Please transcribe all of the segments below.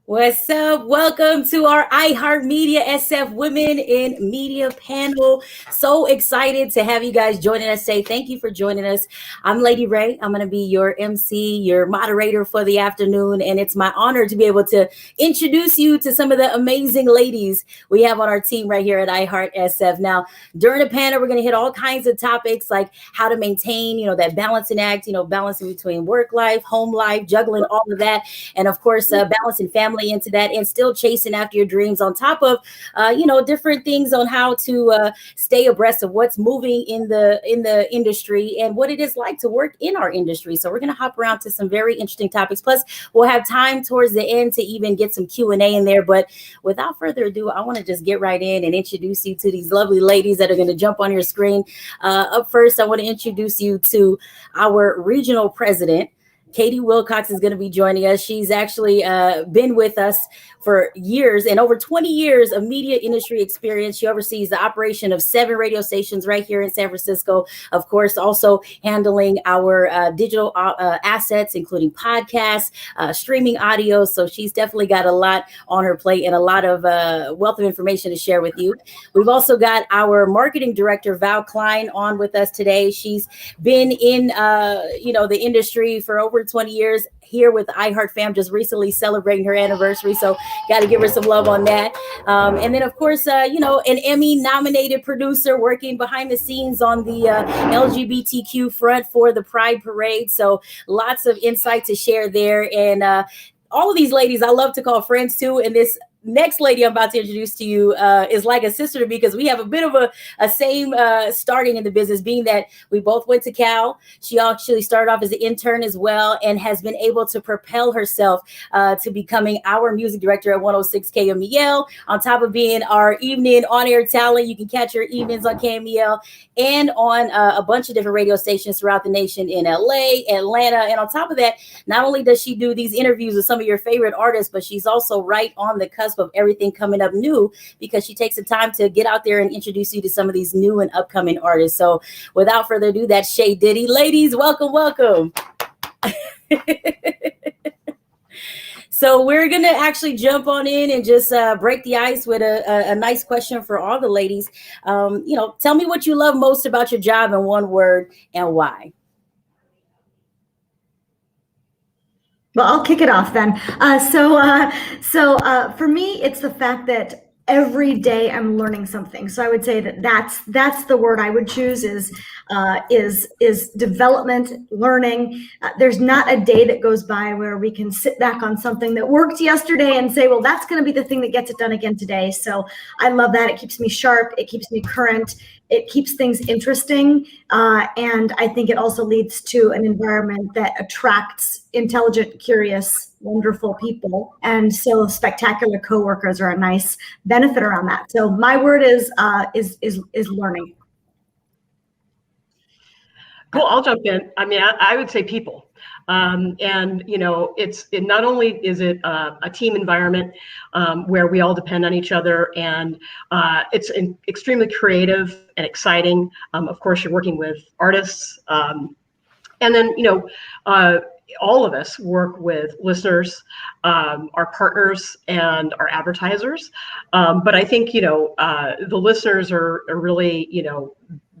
What's up? Welcome to our iHeartMedia SF Women in Media panel. So excited to have you guys joining us today. Thank you for joining us. I'm LadyRAY. I'm going to be your MC, your moderator for the afternoon, and it's my honor to be able to introduce you to some of the amazing ladies we have on our team right here at iHeart SF. Now, during the panel, we're going to hit all kinds of topics like how to maintain, that balancing act, balancing between work life, home life, juggling all of that, and of course, balancing family into that and still chasing after your dreams on top of different things on how to stay abreast of what's moving in the industry and what it is like to work in our industry. So we're going to hop around to some very interesting topics. Plus we'll have time towards the end to even get some Q&A in there. But without further ado, I want to just get right in and introduce you to these lovely ladies that are going to jump on your screen. Up first, I want to introduce you to our regional president. Katie Wilcox is going to be joining us. She's actually been with us for years and over 20 years of media industry experience. She oversees the operation of 7 radio stations right here in San Francisco. Of course, also handling our digital assets, including podcasts, streaming audio. So she's definitely got a lot on her plate and a lot of wealth of information to share with you. We've also got our marketing director, Val Klein, on with us today. She's been in, the industry for over 20 years here with iHeart Fam, just recently celebrating her anniversary. So got to give her some love on that. And then, of course, an Emmy nominated producer working behind the scenes on the LGBTQ front for the Pride Parade. So lots of insight to share there. And all of these ladies I love to call friends too. And this next lady I'm about to introduce to you is like a sister to me because we have a bit of a same starting in the business, being that we both went to Cal. She actually started off as an intern as well and has been able to propel herself to becoming our music director at 106 KMEL. On top of being our evening on-air talent, you can catch her evenings on KMEL and on a bunch of different radio stations throughout the nation in LA, Atlanta. And on top of that, not only does she do these interviews with some of your favorite artists, but she's also right on the cusp of everything coming up new because she takes the time to get out there and introduce you to some of these new and upcoming artists. So without further ado, that's Shay Diddy. Ladies, welcome. So we're going to actually jump on in and just break the ice with a nice question for all the ladies. Tell me what you love most about your job in one word and why. Well, I'll kick it off then. So for me, it's the fact that every day I'm learning something. So I would say that's the word I would choose is development, learning. There's not a day that goes by where we can sit back on something that worked yesterday and say, well, that's going to be the thing that gets it done again today. So I love that. It keeps me sharp. It keeps me current. It keeps things interesting. And I think it also leads to an environment that attracts intelligent, curious, wonderful people. And so spectacular coworkers are a nice benefit around that. So my word is learning. Cool. I'll jump in. I mean, I would say people. And not only is it a team environment where we all depend on each other, and it's extremely creative and exciting. Of course, you're working with artists, and then all of us work with listeners, our partners, and our advertisers. But I think the listeners are really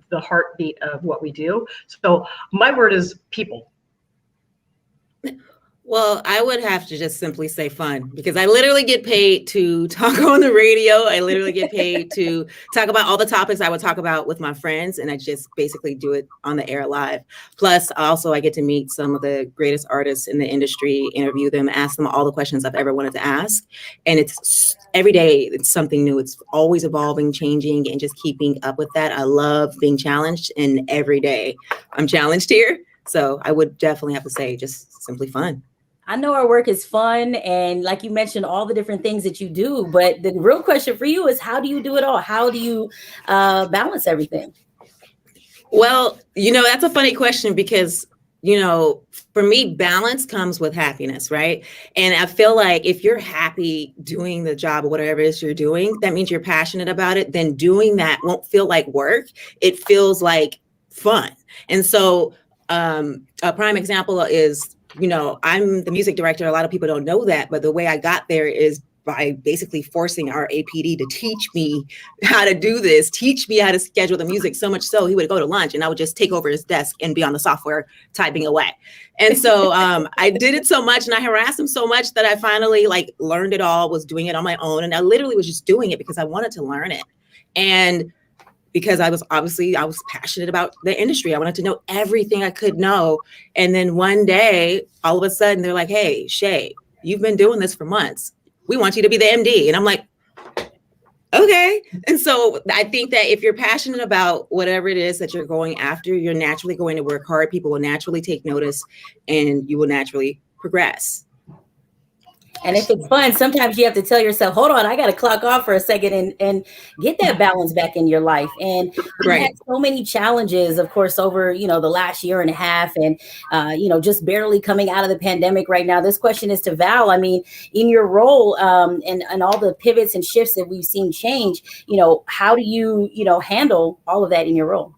the heartbeat of what we do. So my word is people. Well, I would have to just simply say fun, because I literally get paid to talk on the radio. I literally get paid to talk about all the topics I would talk about with my friends, and I just basically do it on the air live. Plus, also, I get to meet some of the greatest artists in the industry, interview them, ask them all the questions I've ever wanted to ask. And it's every day, it's something new. It's always evolving, changing, and just keeping up with that. I love being challenged, and every day I'm challenged here. So I would definitely have to say just simply fun. I know our work is fun, and like you mentioned, all the different things that you do, but the real question for you is, how do you do it all? How do you balance everything? Well, that's a funny question, because you know, for me, balance comes with happiness, right? And I feel like if you're happy doing the job or whatever it is you're doing, that means you're passionate about it. Then doing that won't feel like work. It feels like fun. And so a prime example is, you know, I'm the music director. A lot of people don't know that, but the way I got there is by basically forcing our APD to teach me how to do this, teach me how to schedule the music, so much so he would go to lunch and I would just take over his desk and be on the software typing away. And so I did it so much and I harassed him so much that I finally like learned it all, was doing it on my own. And I literally was just doing it because I wanted to learn it. And because I was passionate about the industry. I wanted to know everything I could know. And then one day, all of a sudden they're like, hey, Shay, you've been doing this for months. We want you to be the MD. And I'm like, okay. And so I think that if you're passionate about whatever it is that you're going after, you're naturally going to work hard. People will naturally take notice and you will naturally progress. And if it's fun, sometimes you have to tell yourself, hold on, I got to clock off for a second and get that balance back in your life. And we had so many challenges, of course, over, you know, the last year and a half and, you know, just barely coming out of the pandemic right now. This question is to Val. I mean, in your role and all the pivots and shifts that we've seen change, you know, how do you, you know, handle all of that in your role?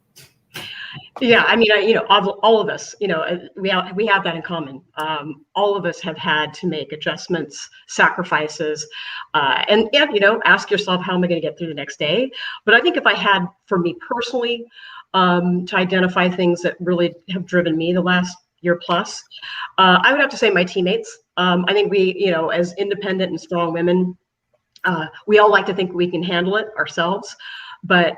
Yeah, I mean, you know, all of us, you know, we have that in common. All of us have had to make adjustments, sacrifices, and yeah, you know, ask yourself, how am I going to get through the next day? But I think if I had, for me personally, to identify things that really have driven me the last year plus, I would have to say my teammates. I think we, you know, as independent and strong women, we all like to think we can handle it ourselves, but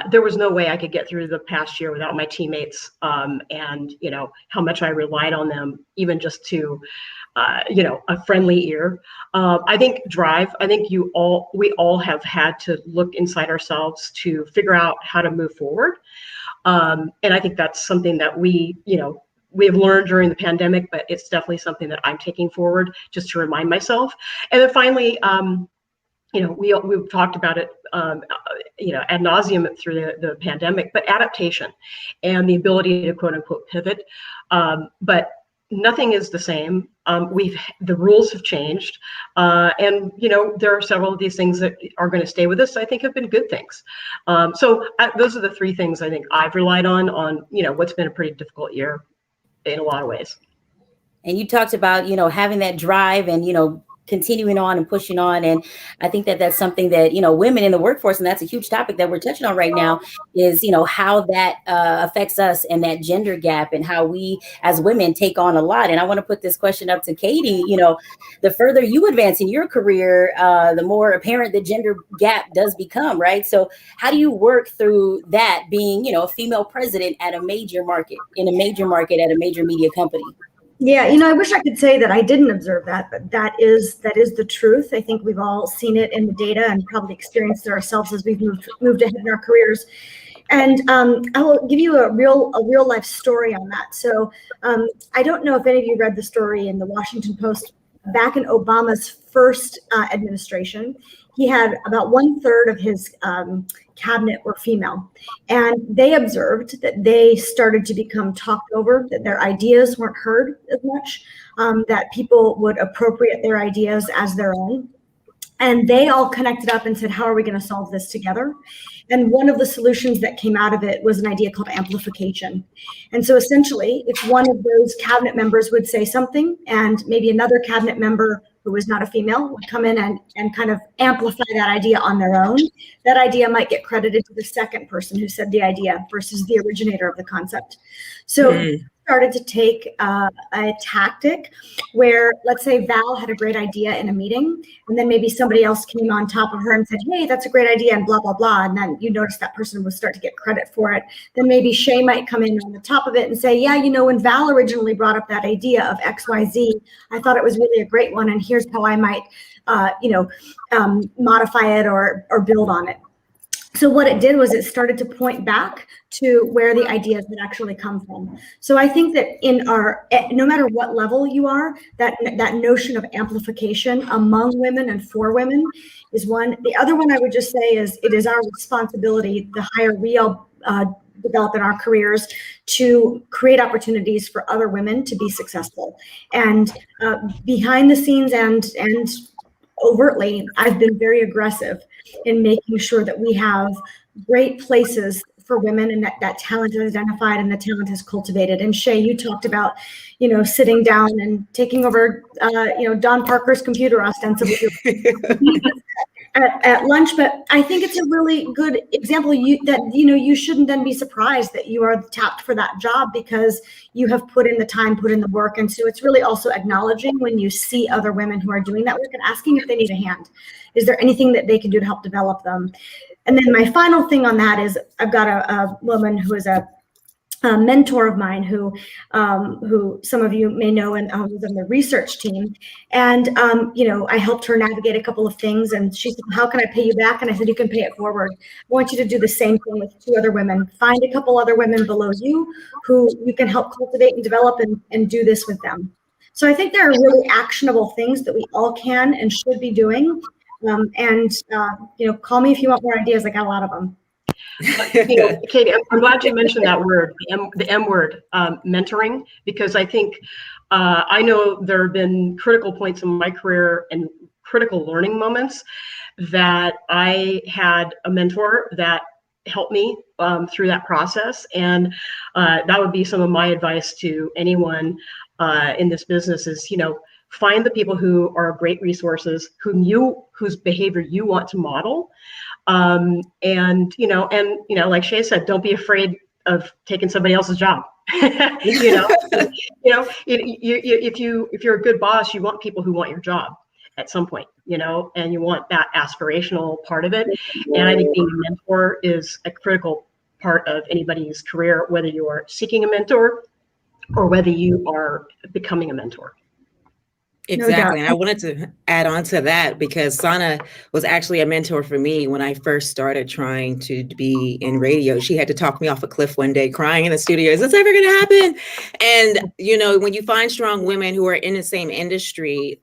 there was no way I could get through the past year without my teammates, and you know how much I relied on them, even just to, you know, a friendly ear. I think drive. I think we all have had to look inside ourselves to figure out how to move forward, and I think that's something that we have learned during the pandemic, but it's definitely something that I'm taking forward just to remind myself. And then finally, you know, we've talked about it, you know, ad nauseum through the pandemic, but adaptation and the ability to quote unquote pivot. But nothing is the same. The rules have changed, and you know, there are several of these things that are going to stay with us. I think have been good things. So those are the three things I think I've relied on, you know, what's been a pretty difficult year in a lot of ways. And you talked about, you know, having that drive and, you know, continuing on and pushing on. And I think that that's something that, you know, women in the workforce, and that's a huge topic that we're touching on right now, is, you know, how that affects us and that gender gap and how we as women take on a lot. And I want to put this question up to Katie. You know, the further you advance in your career, the more apparent the gender gap does become, right? So how do you work through that, being, you know, a female president at a major market, at a major media company? Yeah, you know, I wish I could say that I didn't observe that, but that is the truth. I think we've all seen it in the data and probably experienced it ourselves as we've moved ahead in our careers. And I will give you a real life story on that. So I don't know if any of you read the story in the Washington Post back in Obama's first administration. He had about 1/3 of his cabinet were female, and they observed that they started to become talked over, that their ideas weren't heard as much, that people would appropriate their ideas as their own. And they all connected up and said, how are we going to solve this together? And one of the solutions that came out of it was an idea called amplification. And so essentially, if one of those cabinet members would say something and maybe another cabinet member who was not a female would come in and kind of amplify that idea on their own, that idea might get credited to the second person who said the idea versus the originator of the concept. So started to take a tactic where, let's say Val had a great idea in a meeting, and then maybe somebody else came on top of her and said, hey, that's a great idea, and blah, blah, blah. And then you notice that person would start to get credit for it. Then maybe Shay might come in on the top of it and say, yeah, you know, when Val originally brought up that idea of XYZ, I thought it was really a great one, and here's how I might, modify it or build on it. So what it did was it started to point back to where the ideas had actually come from. So I think that no matter what level you are, that notion of amplification among women and for women is one. The other one I would just say is it is our responsibility, the higher we all develop in our careers to create opportunities for other women to be successful. And behind the scenes and overtly, I've been very aggressive in making sure that we have great places for women and that talent is identified and the talent is cultivated. And Shay, you talked about, sitting down and taking over, Don Parker's computer ostensibly at lunch. But I think it's a really good example you shouldn't then be surprised that you are tapped for that job because you have put in the time, put in the work. And so it's really also acknowledging when you see other women who are doing that work and asking if they need a hand. Is there anything that they can do to help develop them? And then my final thing on that is I've got a woman who is a mentor of mine who some of you may know and was on the research team. And, I helped her navigate a couple of things. And she said, how can I pay you back? And I said, you can pay it forward. I want you to do the same thing with 2 other women. Find a couple other women below you who you can help cultivate and develop and do this with them. So I think there are really actionable things that we all can and should be doing. Call me if you want more ideas. I got a lot of them. Katie, I'm glad you mentioned that word, the M word, mentoring, because I think I know there have been critical points in my career and critical learning moments that I had a mentor that helped me through that process. And that would be some of my advice to anyone in this business is, find the people who are great resources, whose behavior you want to model. Like Shay said, don't be afraid of taking somebody else's job. If you're a good boss, you want people who want your job at some point, and you want that aspirational part of it. And I think being a mentor is a critical part of anybody's career, whether you are seeking a mentor or whether you are becoming a mentor. Exactly. And I wanted to add on to that because Sana was actually a mentor for me when I first started trying to be in radio. She had to talk me off a cliff one day crying in the studio. Is this ever going to happen? And, when you find strong women who are in the same industry,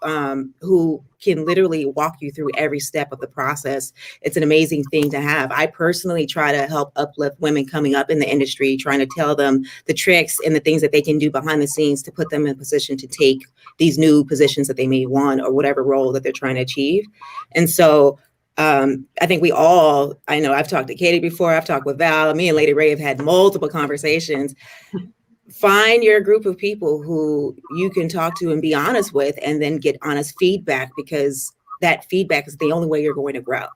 who can literally walk you through every step of the process, it's an amazing thing to have. I personally try to help uplift women coming up in the industry, trying to tell them the tricks and the things that they can do behind the scenes to put them in a position to take these new positions that they may want or whatever role that they're trying to achieve. And so I think I know I've talked to Katie before, I've talked with Val, me and LadyRAY have had multiple conversations. Find your group of people who you can talk to and be honest with, and then get honest feedback, because that feedback is the only way you're going to grow.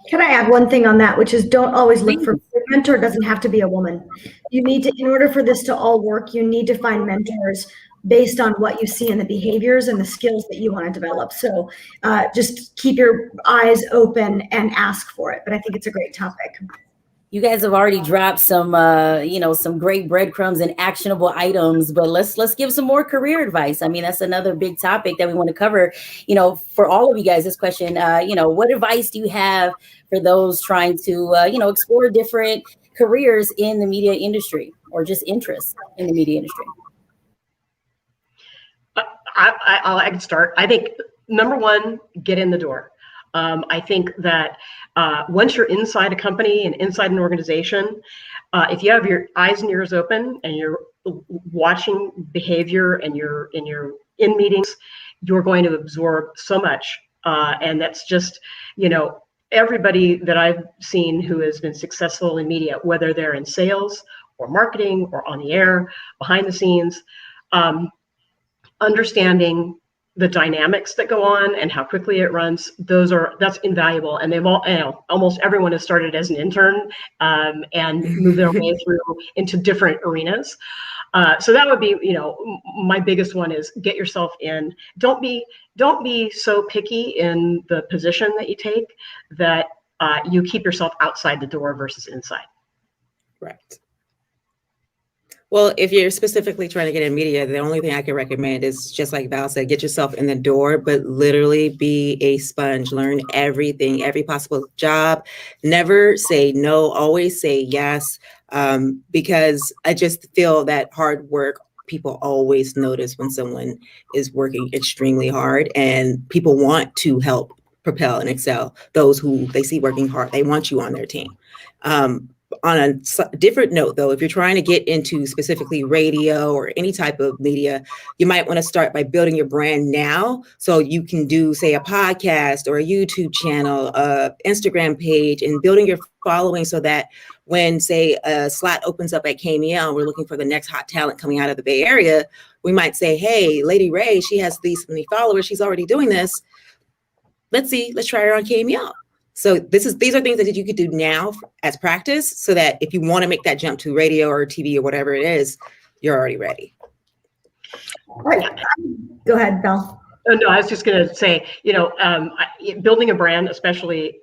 Can I add one thing on that, which is don't always look for a mentor. It doesn't have to be a woman. You need to, in order for this to all work, you need to find mentors based on what you see in the behaviors and the skills that you want to develop. So just keep your eyes open and ask for it. But I think it's a great topic. You guys have already dropped some, some great breadcrumbs and actionable items, but let's give some more career advice. I mean, that's another big topic that we want to cover, for all of you guys, this question, what advice do you have for those trying to, explore different careers in the media industry or just interests in the media industry? I can start. I think number one, get in the door. I think that once you're inside a company and inside an organization, if you have your eyes and ears open and you're watching behavior and you're in meetings, you're going to absorb so much. And that's just, everybody that I've seen who has been successful in media, whether they're in sales or marketing or on the air, behind the scenes, understanding the dynamics that go on and how quickly it runs, that's invaluable. And they've all, almost everyone has started as an intern and moved their way through into different arenas. So that would be, my biggest one is get yourself in. Don't be so picky in the position that you take that you keep yourself outside the door versus inside. Right. Well, if you're specifically trying to get in media, the only thing I can recommend is, just like Val said, get yourself in the door, but literally be a sponge. Learn everything, every possible job. Never say no, always say yes, because I just feel that hard work, people always notice when someone is working extremely hard, and people want to help propel and excel those who they see working hard. They want you on their team. On a different note, though, if you're trying to get into specifically radio or any type of media, you might want to start by building your brand now. So you can do, say, a podcast or a YouTube channel, Instagram page, and building your following so that when, say, a slot opens up at KMEL, we're looking for the next hot talent coming out of the Bay Area, we might say, hey, LadyRAY, she has these many followers. She's already doing this. Let's try her on KMEL. So these are things that you could do now as practice so that if you want to make that jump to radio or TV or whatever it is, you're already ready. All right. Go ahead, Val. Oh, no, I was just going to say, building a brand, especially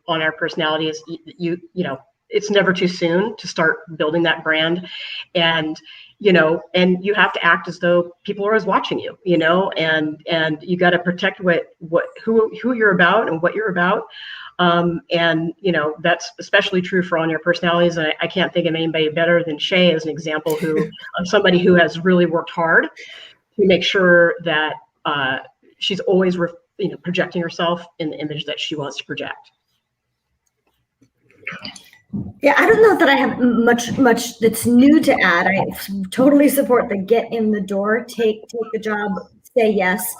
on our personalities, you know, it's never too soon to start building that brand. And and you have to act as though people are always watching you, and you got to protect who you're about and what you're about. And that's especially true for on your personalities. And I can't think of anybody better than Shay as an example of somebody who has really worked hard to make sure that she's always projecting herself in the image that she wants to project. Yeah, I don't know that I have much that's new to add. I totally support the get in the door, take the job, say yes,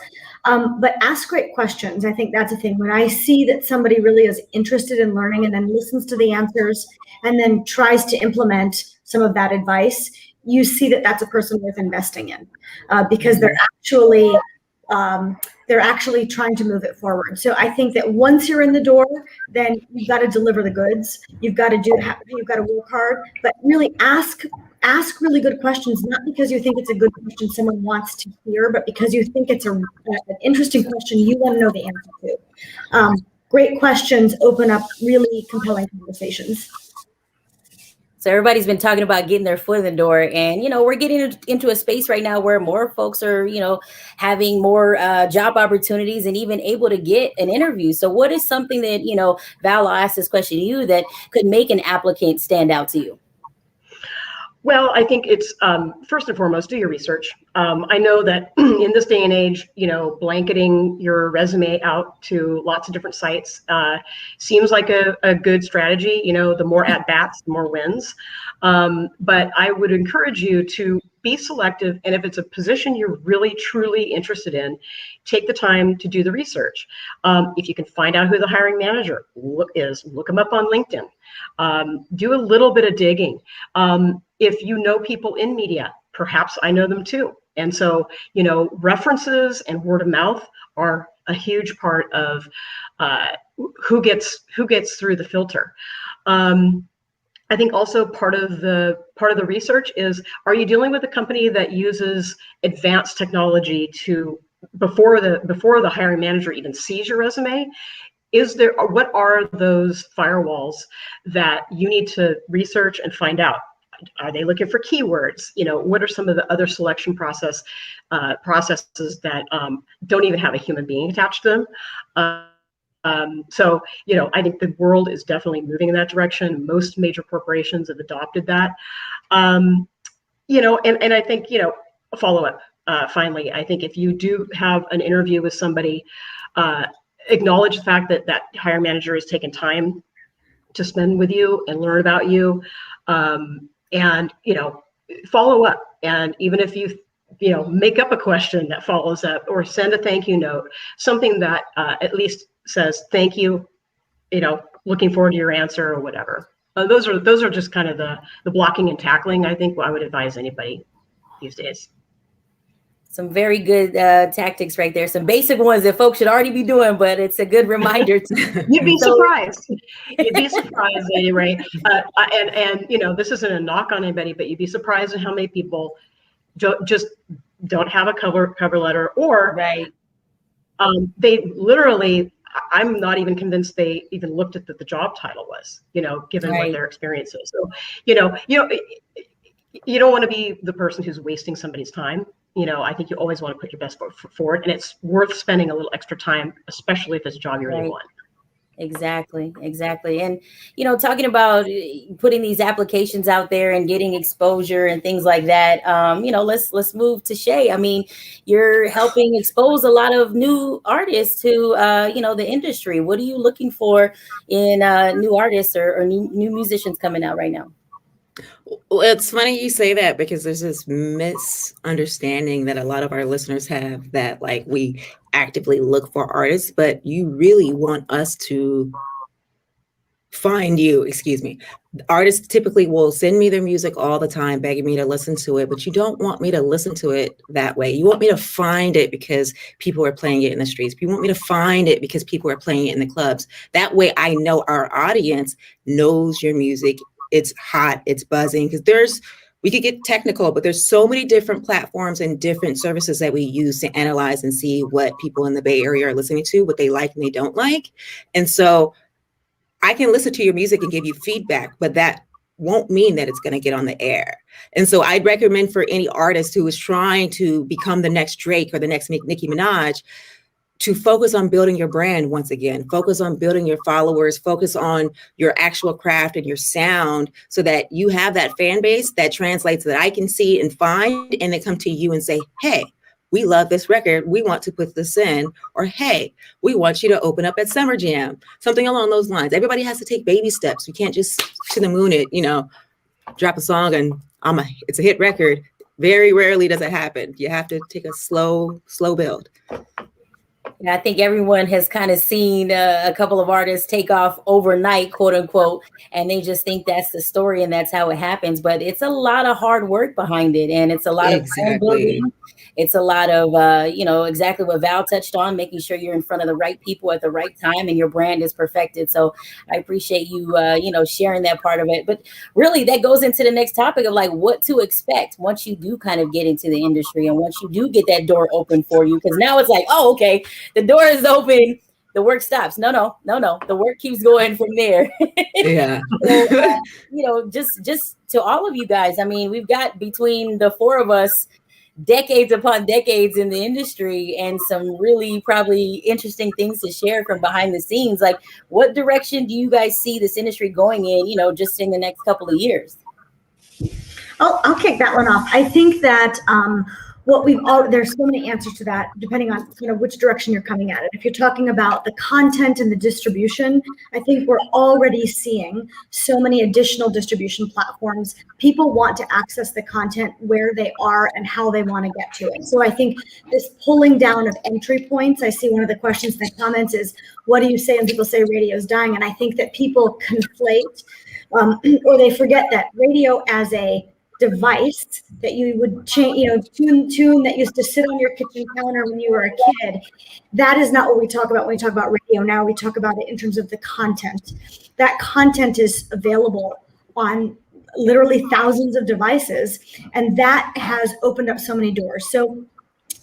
but ask great questions. I think that's a thing. When I see that somebody really is interested in learning and then listens to the answers and then tries to implement some of that advice, you see that that's a person worth investing in because they're actually trying to move it forward. So I think that once you're in the door, then you've got to deliver the goods. You've got to work hard, but really ask really good questions, not because you think it's a good question someone wants to hear, but because you think it's an interesting question you want to know the answer to. Great questions open up really compelling conversations. So everybody's been talking about getting their foot in the door, and we're getting into a space right now where more folks are having more job opportunities and even able to get an interview. So what is something that Val, I'll ask this question to you, that could make an applicant stand out to you? Well, I think it's first and foremost, do your research. I know that in this day and age, blanketing your resume out to lots of different sites seems like a good strategy. The more at bats, the more wins. But I would encourage you to be selective. And if it's a position you're really, truly interested in, take the time to do the research. If you can find out who the hiring manager is, look them up on LinkedIn. Do a little bit of digging. If you know people in media, perhaps I know them too. And so, references and word of mouth are a huge part of who gets through the filter. I think also part of the research is, are you dealing with a company that uses advanced technology before the hiring manager even sees your resume? What are those firewalls that you need to research and find out? Are they looking for keywords? What are some of the other selection processes that don't even have a human being attached to them? So, I think the world is definitely moving in that direction. Most major corporations have adopted that. And I think, follow up. Finally, I think if you do have an interview with somebody, acknowledge the fact that hiring manager has taken time to spend with you and learn about you. And follow up. And even if you make up a question that follows up, or send a thank you note, something that at least says thank you, looking forward to your answer or whatever. Those are just kind of the blocking and tackling, I think, what I would advise anybody these days. Some very good tactics right there. Some basic ones that folks should already be doing, but it's a good reminder. You'd be surprised. You'd be surprised, LadyRAY. And this isn't a knock on anybody, but you'd be surprised at how many people just don't have a cover letter, or right. They literally, I'm not even convinced they even looked at the job title was, given right. what their experience is. So, you don't want to be the person who's wasting somebody's time. I think you always want to put your best foot forward, and it's worth spending a little extra time, especially if it's a job you really want. Exactly. And, talking about putting these applications out there and getting exposure and things like that, let's move to Shay. I mean, you're helping expose a lot of new artists to, the industry. What are you looking for in new artists or new musicians coming out right now? Well, it's funny you say that because there's this misunderstanding that a lot of our listeners have that like we actively look for artists, but you really want us to find you, excuse me. Artists typically will send me their music all the time, begging me to listen to it, but you don't want me to listen to it that way. You want me to find it because people are playing it in the streets. You want me to find it because people are playing it in the clubs. That way I know our audience knows your music. It's hot, it's buzzing, because we could get technical, but there's so many different platforms and different services that we use to analyze and see what people in the Bay Area are listening to, what they like and they don't like. And so I can listen to your music and give you feedback, but that won't mean that it's going to get on the air. And so I'd recommend for any artist who is trying to become the next Drake or the next Nicki Minaj to focus on building your brand once again, focus on building your followers, focus on your actual craft and your sound so that you have that fan base that translates that I can see and find, and they come to you and say, hey, we love this record. We want to put this in. Or, hey, we want you to open up at Summer Jam. Something along those lines. Everybody has to take baby steps. You can't just to the moon it, drop a song and it's a hit record. Very rarely does it happen. You have to take a slow build. Yeah, I think everyone has kind of seen a couple of artists take off overnight, quote unquote, and they just think that's the story and that's how it happens. But it's a lot of hard work behind it, and it's a lot of brand building. It's a lot of, exactly what Val touched on, making sure you're in front of the right people at the right time and your brand is perfected. So I appreciate you, sharing that part of it. But really, that goes into the next topic of like what to expect once you do kind of get into the industry and once you do get that door open for you. Because now it's like, oh, okay, the door is open. The work stops. No. The work keeps going from there. Yeah. So, just to all of you guys, I mean, we've got between the four of us decades upon decades in the industry and some really probably interesting things to share from behind the scenes. Like, what direction do you guys see this industry going in, just in the next couple of years? I'll kick that one off. I think that there's so many answers to that, depending on which direction you're coming at it. If you're talking about the content and the distribution, I think we're already seeing so many additional distribution platforms. People want to access the content where they are and how they want to get to it. So I think this pulling down of entry points, I see one of the questions in the comments is, what do you say when people say radio is dying? And I think that people conflate or they forget that radio as a device that you would change, tune that used to sit on your kitchen counter when you were a kid. That is not what we talk about when we talk about radio. Now we talk about it in terms of the content. That content is available on literally thousands of devices, and that has opened up so many doors. So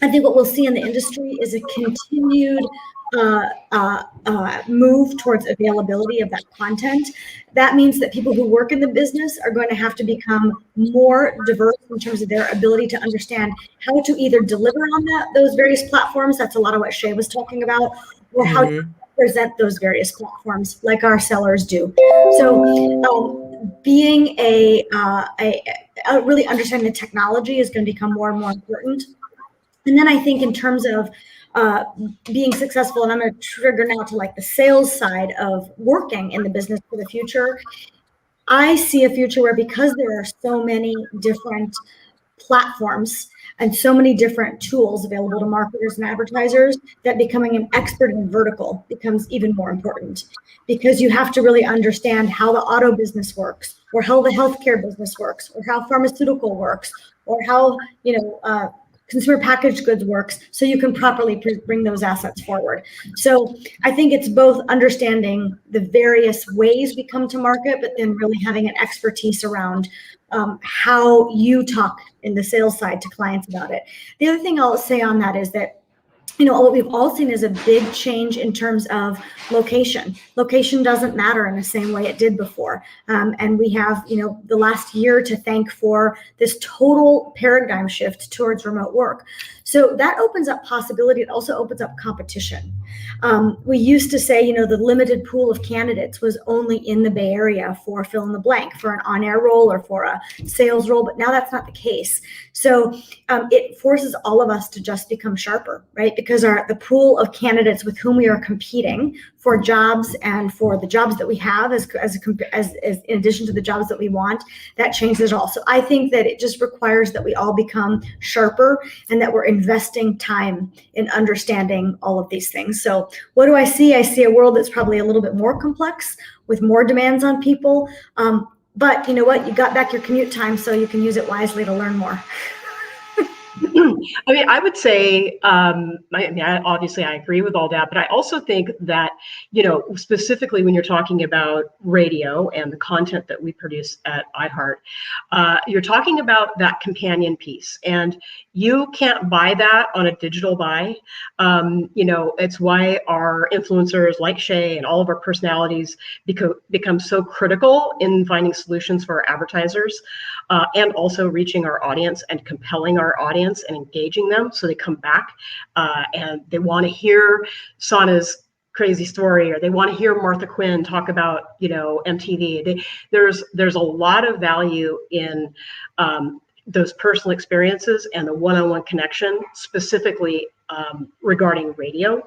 I think what we'll see in the industry is a continued move towards availability of that content. That means that people who work in the business are going to have to become more diverse in terms of their ability to understand how to either deliver on those various platforms. That's a lot of what Shay was talking about, or how to present those various platforms like our sellers do. So being a really understanding the technology is going to become more and more important. And then I think in terms of being successful, and I'm going to trigger now to like the sales side of working in the business for the future, I see a future where, because there are so many different platforms and so many different tools available to marketers and advertisers, that becoming an expert in vertical becomes even more important, because you have to really understand how the auto business works, or how the healthcare business works, or how pharmaceutical works, or how consumer packaged goods works, so you can properly bring those assets forward. So I think it's both understanding the various ways we come to market, but then really having an expertise around how you talk in the sales side to clients about it. The other thing I'll say on that is that what we've all seen is a big change in terms of location. Location doesn't matter in the same way it did before. And we have, the last year to thank for this total paradigm shift towards remote work. So that opens up possibility. It also opens up competition. We used to say, the limited pool of candidates was only in the Bay Area for fill in the blank, for an on-air role or for a sales role, but now that's not the case. So it forces all of us to just become sharper, right? Because the pool of candidates with whom we are competing for jobs and for the jobs that we have as in addition to the jobs that we want, that changes it all. So I think that it just requires that we all become sharper and that we're investing time in understanding all of these things. So what do I see? I see a world that's probably a little bit more complex with more demands on people. But you know what? You got back your commute time, so you can use it wisely to learn more. I mean, I would say, obviously I agree with all that, but I also think that, specifically when you're talking about radio and the content that we produce at iHeart, you're talking about that companion piece, and you can't buy that on a digital buy. It's why our influencers like Shay and all of our personalities become so critical in finding solutions for our advertisers, and also reaching our audience and compelling our audience and engaging them so they come back and they want to hear Sana's crazy story, or they want to hear Martha Quinn talk about MTV. There's a lot of value in those personal experiences and the one-on-one connection, specifically regarding radio.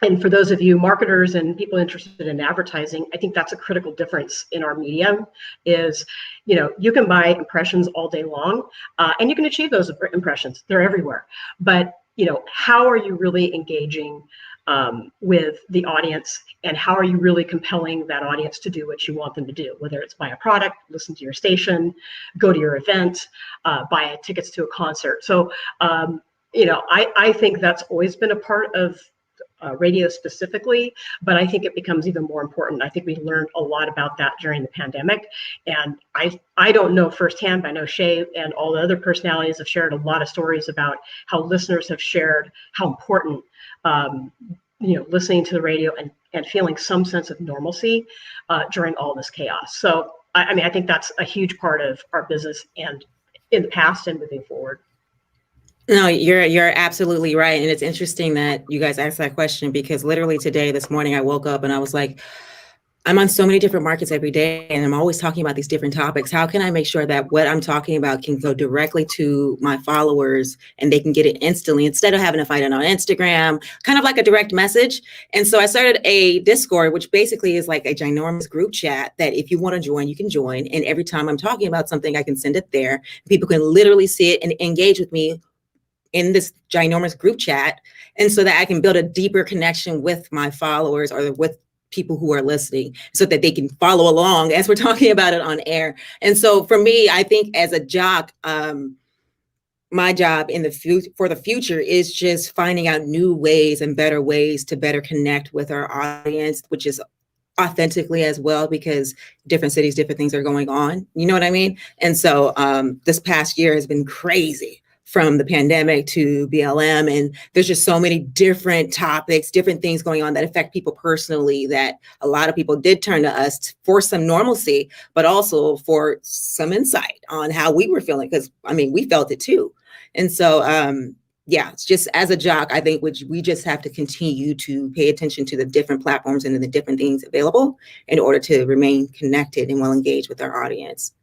And for those of you marketers and people interested in advertising, I think that's a critical difference in our medium is, you can buy impressions all day long and you can achieve those impressions. They're everywhere. But, how are you really engaging with the audience, and how are you really compelling that audience to do what you want them to do, whether it's buy a product, listen to your station, go to your event, buy tickets to a concert. So, I think that's always been a part of radio specifically, but I think it becomes even more important. I think we learned a lot about that during the pandemic, and I don't know firsthand, but I know Shay and all the other personalities have shared a lot of stories about how listeners have shared how important listening to the radio and feeling some sense of normalcy during all this chaos. So I think that's a huge part of our business, and in the past and moving forward. No, you're absolutely right. And it's interesting that you guys asked that question, because literally this morning, I woke up and I was like, I'm on so many different markets every day, and I'm always talking about these different topics. How can I make sure that what I'm talking about can go directly to my followers and they can get it instantly, instead of having to find it on Instagram, kind of like a direct message? And so I started a Discord, which basically is like a ginormous group chat that if you want to join, you can join. And every time I'm talking about something, I can send it there. People can literally see it and engage with me in this ginormous group chat, and so that I can build a deeper connection with my followers or with people who are listening, so that they can follow along as we're talking about it on air. And so for me, I think as a jock, my job for the future is just finding out new ways and better ways to better connect with our audience, which is authentically as well, because different cities, different things are going on. You know what I mean? And so this past year has been crazy, from the pandemic to BLM. And there's just so many different topics, different things going on that affect people personally, that a lot of people did turn to us for some normalcy, but also for some insight on how we were feeling. Because we felt it too. And so, it's just, as a jock, I think we just have to continue to pay attention to the different platforms and the different things available in order to remain connected and well engaged with our audience.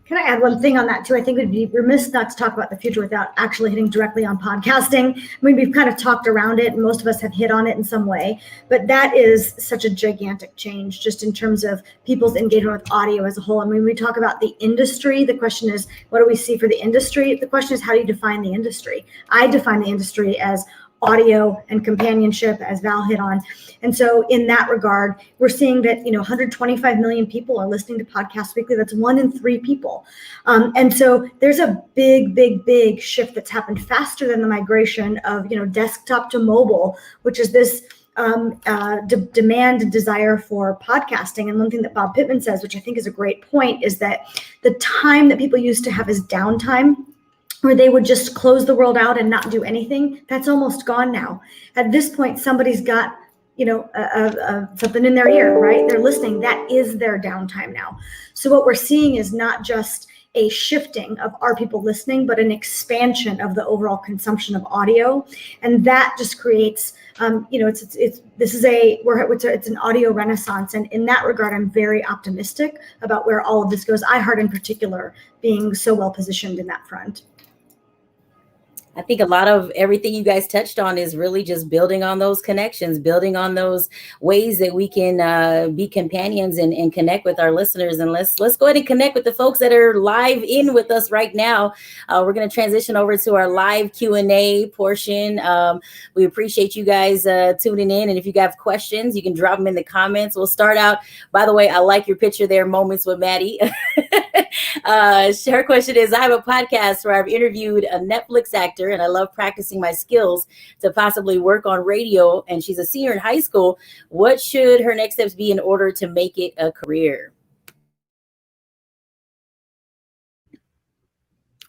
Can I add one thing on that too? I think we'd be remiss not to talk about the future without actually hitting directly on podcasting. We've kind of talked around it, and most of us have hit on it in some way, but that is such a gigantic change just in terms of people's engagement with audio as a whole. When we talk about the industry, the question is, what do we see for the industry? The question is, how do you define the industry? I define the industry as audio and companionship, as Val hit on. And so in that regard, we're seeing that, 125 million people are listening to podcasts weekly. That's 1 in 3 people. And so there's a big shift that's happened faster than the migration of, desktop to mobile, which is this demand and desire for podcasting. And one thing that Bob Pittman says, which I think is a great point, is that the time that people used to have as downtime where they would just close the world out and not do anything. That's almost gone now. At this point, somebody's got, something in their ear, right? They're listening. That is their downtime now. So what we're seeing is not just a shifting of are people listening, but an expansion of the overall consumption of audio. And that just creates, it's an audio renaissance. And in that regard, I'm very optimistic about where all of this goes. iHeart in particular being so well positioned in that front. I think a lot of everything you guys touched on is really just building on those connections, building on those ways that we can be companions and connect with our listeners. And let's go ahead and connect with the folks that are live in with us right now. We're going to transition over to our live Q&A portion. We appreciate you guys tuning in. And if you have questions, you can drop them in the comments. We'll start out. By the way, I like your picture there, Moments with Maddie. Her question is, I have a podcast where I've interviewed a Netflix actor and I love practicing my skills to possibly work on radio. And she's a senior in high school. What should her next steps be in order to make it a career?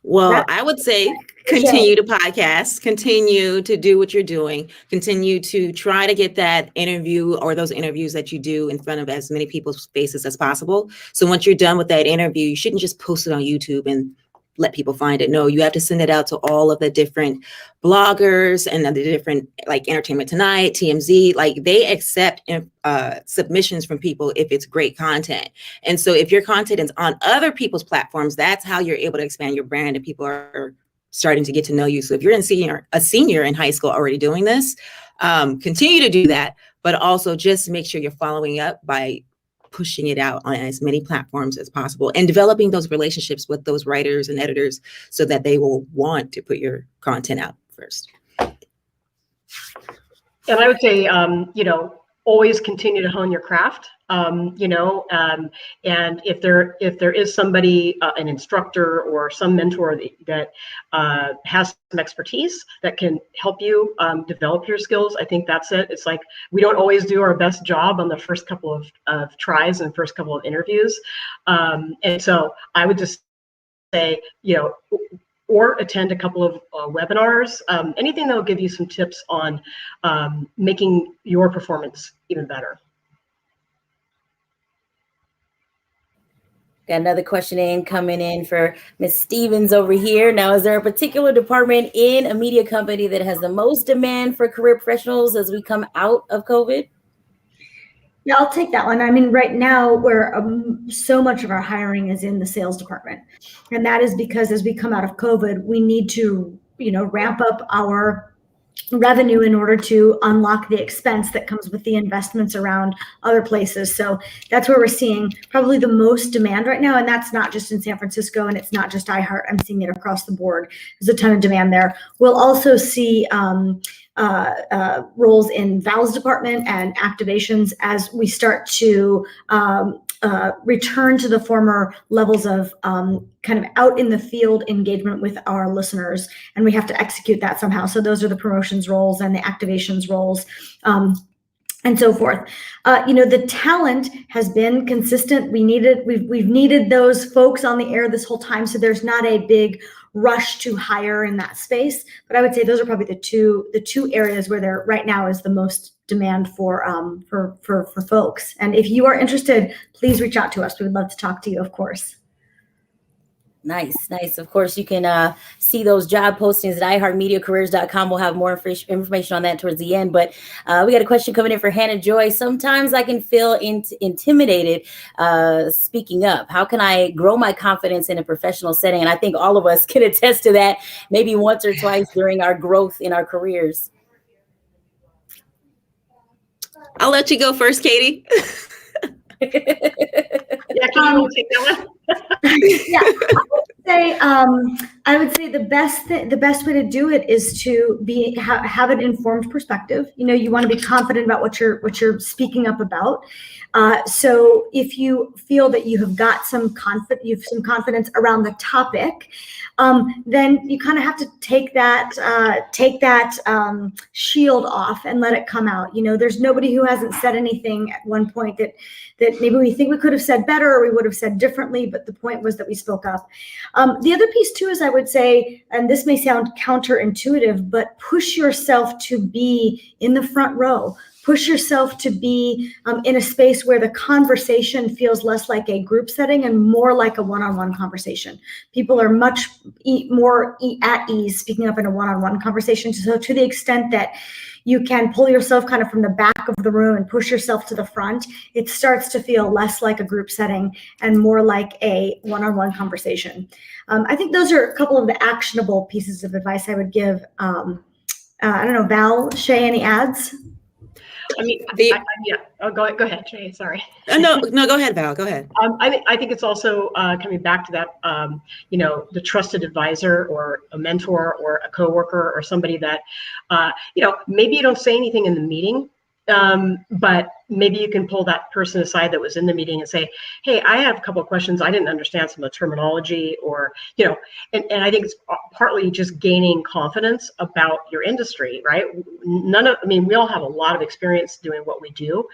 Well, I would say continue to podcast, continue to do what you're doing, continue to try to get that interview or those interviews that you do in front of as many people's faces as possible. So once you're done with that interview, you shouldn't just post it on YouTube and let people find it. No, you have to send it out to all of the different bloggers and the different, like Entertainment Tonight, TMZ, like they accept submissions from people if it's great content. And so if your content is on other people's platforms, that's how you're able to expand your brand and people are starting to get to know you. So if you're a senior in high school already doing this, continue to do that, but also just make sure you're following up by pushing it out on as many platforms as possible and developing those relationships with those writers and editors so that they will want to put your content out first. And I would say, always continue to hone your craft, and if there is somebody, an instructor or some mentor that has some expertise that can help you develop your skills, I think that's it. It's like, we don't always do our best job on the first couple of tries and first couple of interviews. And so I would just say, or attend a couple of webinars, anything that will give you some tips on making your performance even better. Got another question coming in for Ms. Stevens over here. Now, is there a particular department in a media company that has the most demand for career professionals as we come out of COVID? Yeah, I'll take that one. I mean, right now, where so much of our hiring is in the sales department. And that is because as we come out of COVID, we need to, ramp up our revenue in order to unlock the expense that comes with the investments around other places. So that's where we're seeing probably the most demand right now. And that's not just in San Francisco, and it's not just iHeart. I'm seeing it across the board. There's a ton of demand there. We'll also see roles in Val's department and activations as we start to return to the former levels of kind of out in the field engagement with our listeners, and we have to execute that somehow. So those are the promotions roles and the activations roles, and so forth. The talent has been consistent. We've needed those folks on the air this whole time, so there's not a big rush to hire in that space. But I would say those are probably the two areas where there right now is the most demand for folks. And if you are interested, please reach out to us. We would love to talk to you, of course. Nice. Of course, you can see those job postings at iHeartMediaCareers.com. We'll have more information on that towards the end. But we got a question coming in for Hannah Joy. Sometimes I can feel intimidated speaking up. How can I grow my confidence in a professional setting? And I think all of us can attest to that, maybe once or twice during our growth in our careers. I'll let you go first, Katie. Yeah, can you take that one? Yeah, I would say the best way to do it is to have an informed perspective. You want to be confident about what you're speaking up about. So if you feel that you have got some confidence around the topic, then you kind of have to take that shield off and let it come out. There's nobody who hasn't said anything at one point that maybe we think we could have said better or we would have said differently, but the point was that we spoke up. The other piece too is I would say, and this may sound counterintuitive, but push yourself to be in the front row. Push yourself to be in a space where the conversation feels less like a group setting and more like a one-on-one conversation. People are much more at ease speaking up in a one-on-one conversation. So to the extent that you can pull yourself kind of from the back of the room and push yourself to the front, it starts to feel less like a group setting and more like a one-on-one conversation. I think those are a couple of the actionable pieces of advice I would give. I don't know, Val, Shay, any ads? I mean, yeah. Oh, go ahead, Shay. Sorry. No, go ahead, Val. Go ahead. I think it's also coming back to that, the trusted advisor or a mentor or a coworker or somebody that, maybe you don't say anything in the meeting, but maybe you can pull that person aside that was in the meeting and say, hey, I have a couple of questions. I didn't understand some of the terminology or, and I think it's partly just gaining confidence about your industry, right? We all have a lot of experience doing what we do.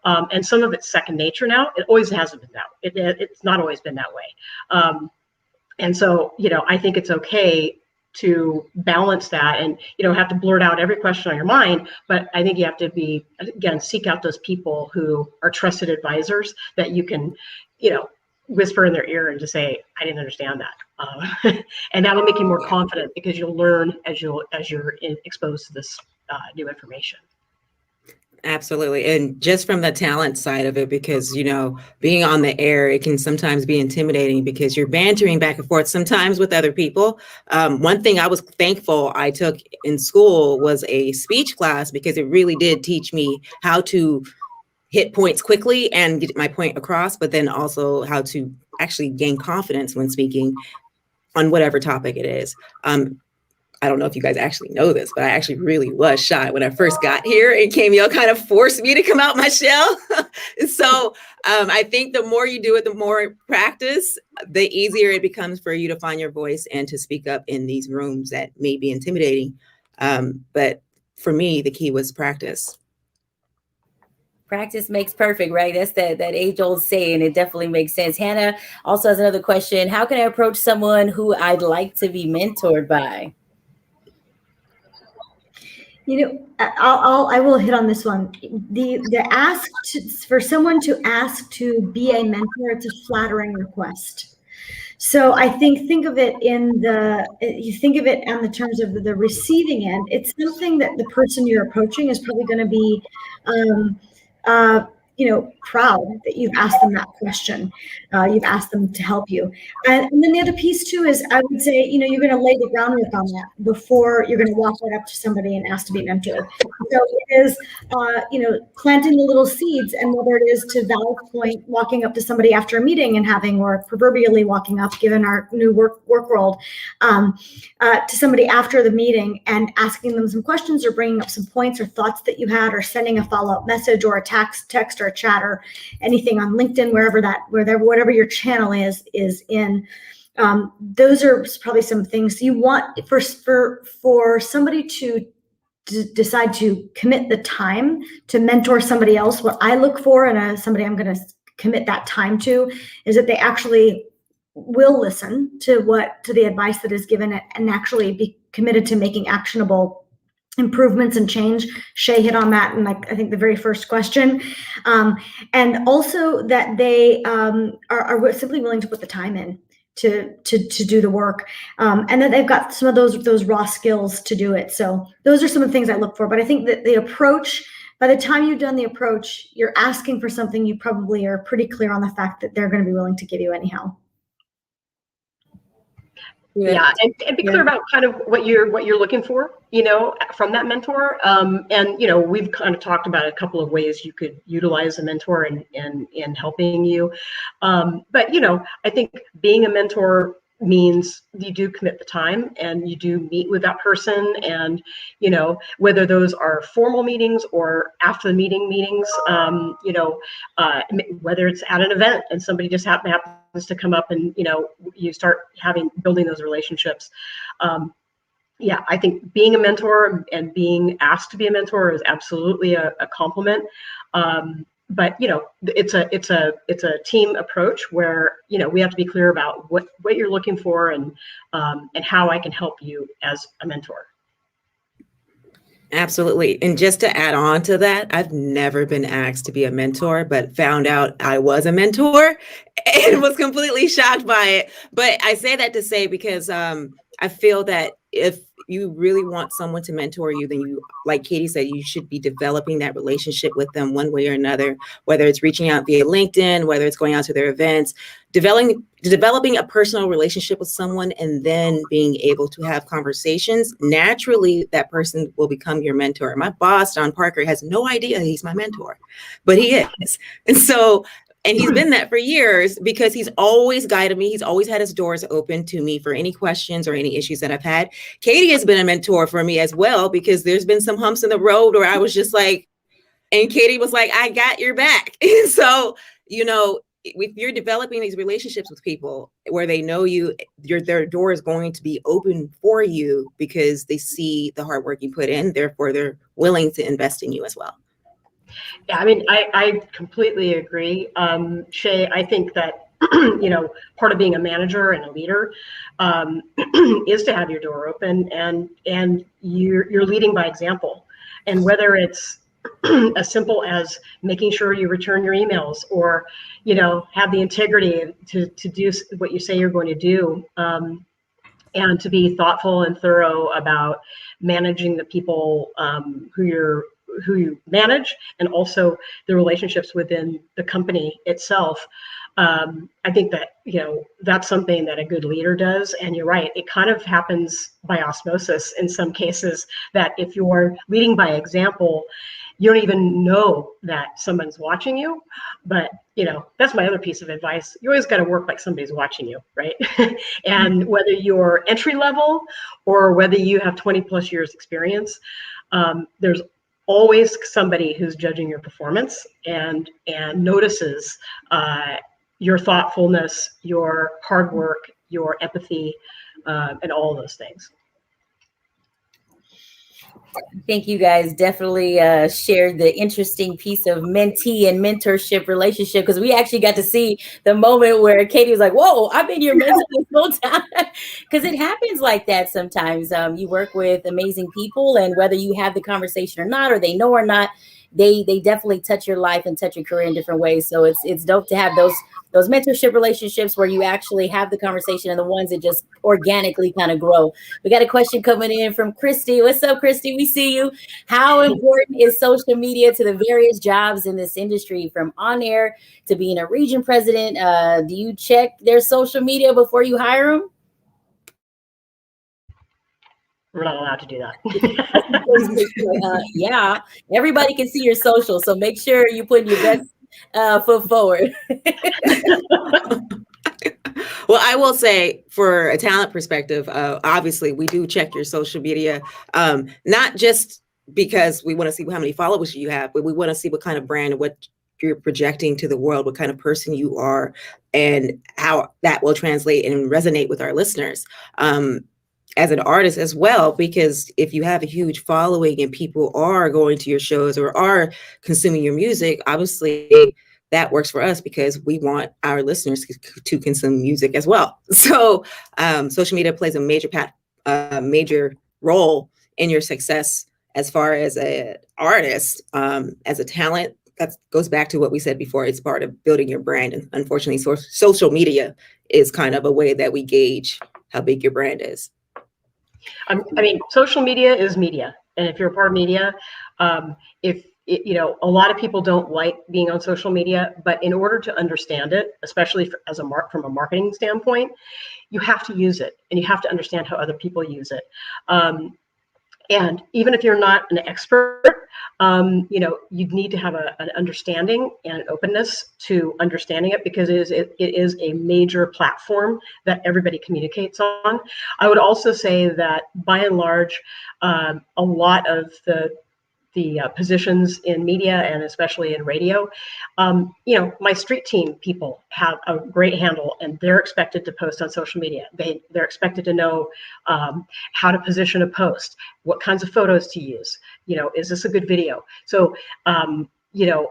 And some of it's second nature now. It always hasn't been that way. It's not always been that way. And so, I think it's okay to balance that, and you don't have to blurt out every question on your mind, but I think you have to seek out those people who are trusted advisors that you can, whisper in their ear and just say, I didn't understand that. And that'll make you more confident because you'll learn as you're exposed to this new information. Absolutely. And just from the talent side of it, because, being on the air, it can sometimes be intimidating because you're bantering back and forth sometimes with other people. One thing I was thankful I took in school was a speech class because it really did teach me how to hit points quickly and get my point across, but then also how to actually gain confidence when speaking on whatever topic it is. I don't know if you guys actually know this, but I actually really was shy when I first got here, and KMEL kind of forced me to come out my shell. So I think the more you do it, the more practice, the easier it becomes for you to find your voice and to speak up in these rooms that may be intimidating. But for me, the key was practice. Practice makes perfect, right? That's that age-old saying. It definitely makes sense. Hannah also has another question. How can I approach someone who I'd like to be mentored by? I will hit on this one. The ask for someone to ask to be a mentor, it's a flattering request. So I think of it on the terms of the receiving end. It's something that the person you're approaching is probably going to be, proud that you've asked them that question. You've asked them to help you. And then the other piece too is I would say, you're going to lay the groundwork on that before you're going to walk right up to somebody and ask to be mentored. So it is, planting the little seeds, and whether it is to Val's point, walking up to somebody after a meeting and having, or proverbially walking up, given our new work world, to somebody after the meeting and asking them some questions or bringing up some points or thoughts that you had, or sending a follow-up message or a text or a chat or anything on LinkedIn, whatever your channel is in. Those are probably some things you want for somebody to decide to commit the time to mentor somebody else. What I look for in somebody I'm going to commit that time to is that they actually will listen to the advice that is given and actually be committed to making actionable improvements and change. Shay hit on that in I think the very first question. And also that they are simply willing to put the time in to do the work, and that they've got some of those raw skills to do it. So those are some of the things I look for. But I think that the approach, by the time you've done the approach, you're asking for something you probably are pretty clear on the fact that they're going to be willing to give you anyhow. Yeah, and be clear about kind of what you're looking for, from that mentor. And we've kind of talked about a couple of ways you could utilize a mentor in helping you. But I think being a mentor means you do commit the time and you do meet with that person, and whether those are formal meetings or after the meetings, whether it's at an event and somebody just happens to come up and you start building those relationships. I think being a mentor and being asked to be a mentor is absolutely a compliment. but it's a team approach where we have to be clear about what you're looking for and how I can help you as a mentor. Absolutely. And just to add on to that, I've never been asked to be a mentor, but found out I was a mentor and was completely shocked by it. But I say that to say, because I feel that if you really want someone to mentor you, then you, like Katie said, you should be developing that relationship with them one way or another, whether it's reaching out via LinkedIn, whether it's going out to their events, developing a personal relationship with someone, and then being able to have conversations. Naturally, that person will become your mentor. My boss, Don Parker, has no idea he's my mentor, but he is. And he's been that for years because he's always guided me. He's always had his doors open to me for any questions or any issues that I've had. Katie has been a mentor for me as well, because there's been some humps in the road where I was just like, and Katie was like, I got your back. And so, if you're developing these relationships with people where they know you, their door is going to be open for you because they see the hard work you put in. Therefore, they're willing to invest in you as well. Yeah, I mean, I completely agree. Shay, I think that, part of being a manager and a leader is to have your door open and you're leading by example. And whether it's as simple as making sure you return your emails or, have the integrity to do what you say you're going to do, and to be thoughtful and thorough about managing the people who you manage, and also the relationships within the company itself. I think that, that's something that a good leader does. And you're right, it kind of happens by osmosis in some cases, that if you're leading by example, you don't even know that someone's watching you. But, that's my other piece of advice. You always got to work like somebody's watching you, right? And whether you're entry level or whether you have 20 plus years experience, there's always somebody who's judging your performance and notices your thoughtfulness, your hard work, your empathy, and all of those things. I think you guys definitely shared the interesting piece of mentee and mentorship relationship, because we actually got to see the moment where Katie was like, whoa, I've been your mentor this whole time. Because it happens like that sometimes. You work with amazing people, and whether you have the conversation or not, or they know or not, they definitely touch your life and touch your career in different ways. So it's dope to have those mentorship relationships where you actually have the conversation, and the ones that just organically kind of grow. We got a question coming in from Christy. What's up, Christy? We see you. How important is social media to the various jobs in this industry, from on air to being a region president? Do you check their social media before you hire them? We're not allowed to do that. Yeah, everybody can see your social, so make sure you put your best foot forward. Well, I will say, for a talent perspective, obviously we do check your social media, not just because we want to see how many followers you have, but we want to see what kind of brand and what you're projecting to the world, what kind of person you are, and how that will translate and resonate with our listeners. As an artist as well, because if you have a huge following and people are going to your shows or are consuming your music, obviously that works for us because we want our listeners to consume music as well. So social media plays a major role in your success as far as an artist, as a talent. That goes back to what we said before. It's part of building your brand. And unfortunately, social media is kind of a way that we gauge how big your brand is. I mean, social media is media. And if you're a part of media, a lot of people don't like being on social media, but in order to understand it, especially from a marketing standpoint, you have to use it, and you have to understand how other people use it. And even if you're not an expert, you need to have an understanding and an openness to understanding it, because it is a major platform that everybody communicates on. I would also say that by and large, a lot of the positions in media, and especially in radio, my street team people have a great handle, and they're expected to post on social media. They're expected to know how to position a post, what kinds of photos to use. Is this a good video? So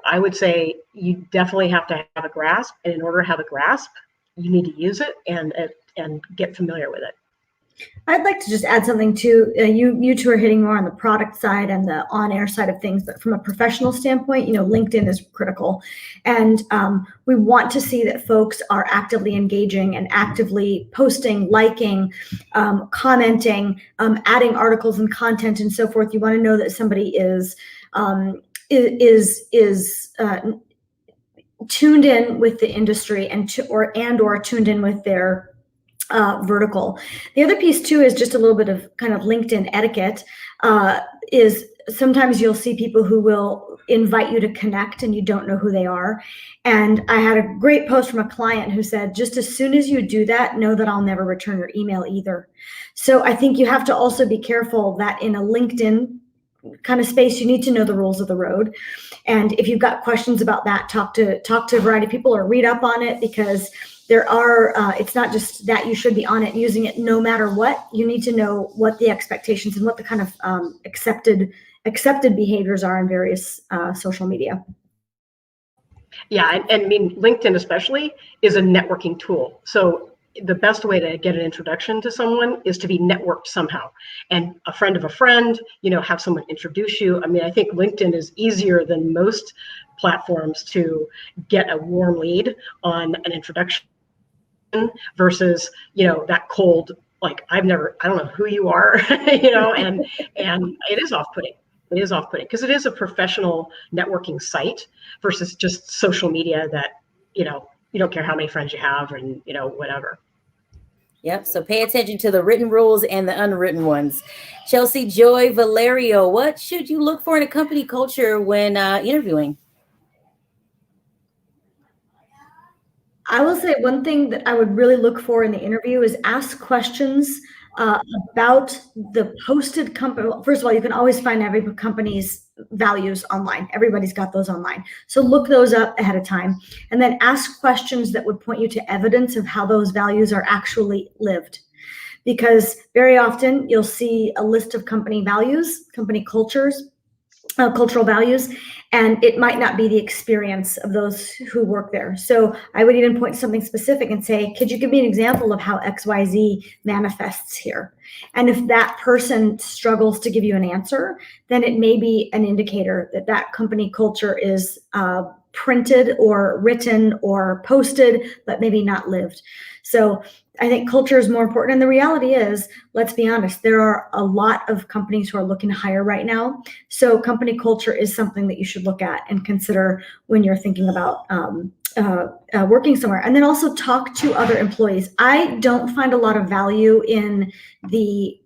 I would say you definitely have to have a grasp, and in order to have a grasp, you need to use it and get familiar with it. I'd like to just add something too. You two are hitting more on the product side and the on-air side of things, but from a professional standpoint, LinkedIn is critical, and we want to see that folks are actively engaging and actively posting, liking, commenting, adding articles and content and so forth. You want to know that somebody is tuned in with the industry and or tuned in with their vertical. The other piece too is just a little bit of kind of LinkedIn etiquette. Is sometimes you'll see people who will invite you to connect and you don't know who they are. And I had a great post from a client who said, just as soon as you do that, know that I'll never return your email either. So I think you have to also be careful that in a LinkedIn kind of space, you need to know the rules of the road. And if you've got questions about that, talk to a variety of people or read up on it, because there are, it's not just that you should be on it, using it no matter what. You need to know what the expectations and what the kind of accepted behaviors are in various social media. Yeah, and I mean, LinkedIn especially is a networking tool. So the best way to get an introduction to someone is to be networked somehow, and a friend of a friend, have someone introduce you. I mean, I think LinkedIn is easier than most platforms to get a warm lead on an introduction versus, that cold, like, I don't know who you are, and it is off-putting. It is off-putting because it is a professional networking site versus just social media that, you don't care how many friends you have and, whatever. Yep. So pay attention to the written rules and the unwritten ones. Chelsea Joy Valerio, what should you look for in a company culture when interviewing? I will say one thing that I would really look for in the interview is ask questions about the posted company. First of all, you can always find every company's values online. Everybody's got those online. So look those up ahead of time, and then ask questions that would point you to evidence of how those values are actually lived. Because very often you'll see a list of company values, company cultures, cultural values, and it might not be the experience of those who work there. So I would even point to something specific and say, could you give me an example of how XYZ manifests here? And if that person struggles to give you an answer, then it may be an indicator that that company culture is printed or written or posted, but maybe not lived. So I think culture is more important. And the reality is, let's be honest, there are a lot of companies who are looking to hire right now. So company culture is something that you should look at and consider when you're thinking about working somewhere. And then also talk to other employees. I don't find a lot of value in the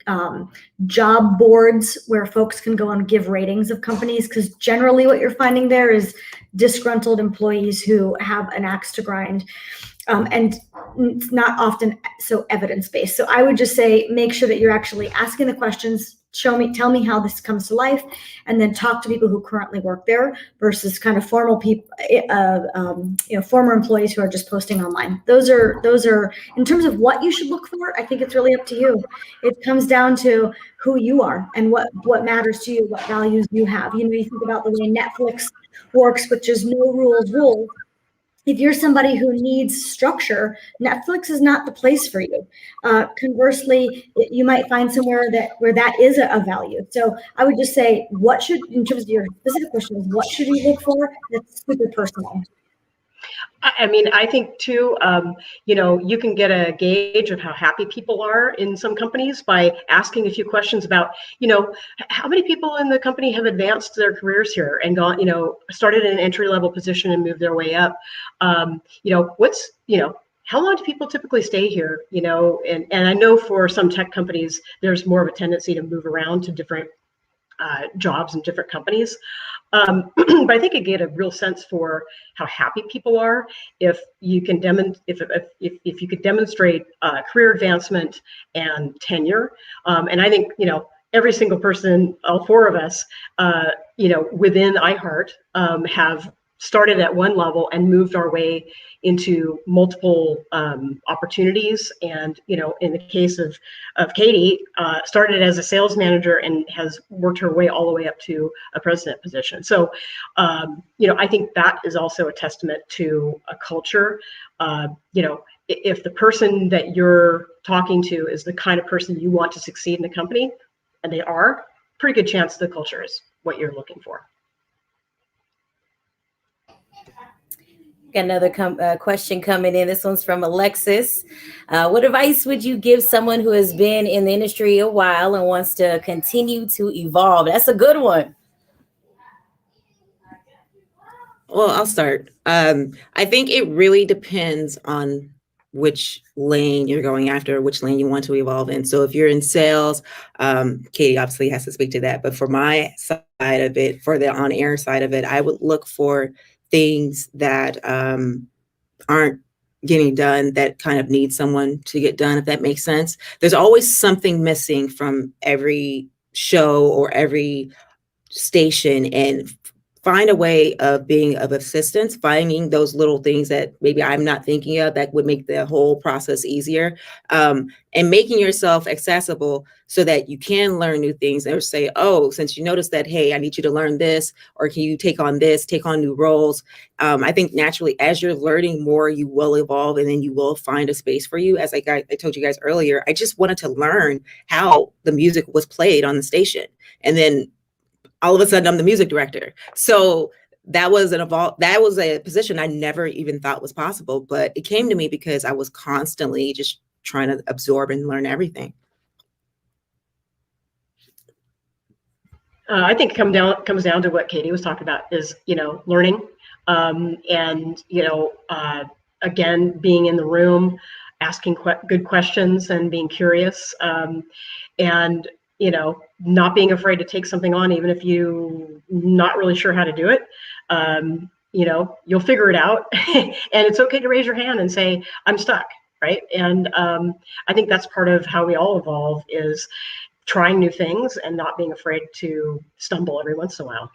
job boards where folks can go and give ratings of companies, because generally what you're finding there is disgruntled employees who have an axe to grind. And it's not often so evidence-based. So I would just say, make sure that you're actually asking the questions, tell me how this comes to life, and then talk to people who currently work there versus kind of formal people, former employees who are just posting online. Those are, in terms of what you should look for, I think it's really up to you. It comes down to who you are and what matters to you, what values you have. You think about the way Netflix works, which is no rules. If you're somebody who needs structure, Netflix is not the place for you. Conversely, you might find somewhere where that is a value. So I would just say, in terms of your specific question, what should you look for? That's super personal. I mean, I think too, you can get a gauge of how happy people are in some companies by asking a few questions about, how many people in the company have advanced their careers here and gone, started in an entry-level position and moved their way up. How long do people typically stay here? And I know for some tech companies, there's more of a tendency to move around to different jobs and different companies. But I think you get a real sense for how happy people are if you can if you could demonstrate career advancement and tenure. And I think every single person, all four of us, within iHeart, have started at one level and moved our way into multiple opportunities. And, in the case of Katie, started as a sales manager and has worked her way all the way up to a president position. So, I think that is also a testament to a culture. If the person that you're talking to is the kind of person you want to succeed in the company, and they are, pretty good chance the culture is what you're looking for. Got another question coming in. This one's from Alexis. What advice would you give someone who has been in the industry a while and wants to continue to evolve? That's a good one. Well, I'll start. I think it really depends on which lane you're going after, which lane you want to evolve in. So if you're in sales, Katie obviously has to speak to that. But for my side of it, for the on-air side of it, I would look for things that aren't getting done that kind of need someone to get done, if that makes sense. There's always something missing from every show or every station, and find a way of being of assistance, finding those little things that maybe I'm not thinking of that would make the whole process easier, and making yourself accessible so that you can learn new things or say, oh, since you noticed that, hey, I need you to learn this, or can you take on this, take on new roles? I think naturally, as you're learning more, you will evolve, and then you will find a space for you. As I told you guys earlier, I just wanted to learn how the music was played on the station. And then all of a sudden I'm the music director. So that was a position I never even thought was possible, but it came to me because I was constantly just trying to absorb and learn everything. I think it comes down to what Katie was talking about is, learning, and, again, being in the room, asking good questions and being curious, and not being afraid to take something on, even if you're not really sure how to do it. You'll figure it out. And it's okay to raise your hand and say, I'm stuck, right? And I think that's part of how we all evolve, is trying new things and not being afraid to stumble every once in a while.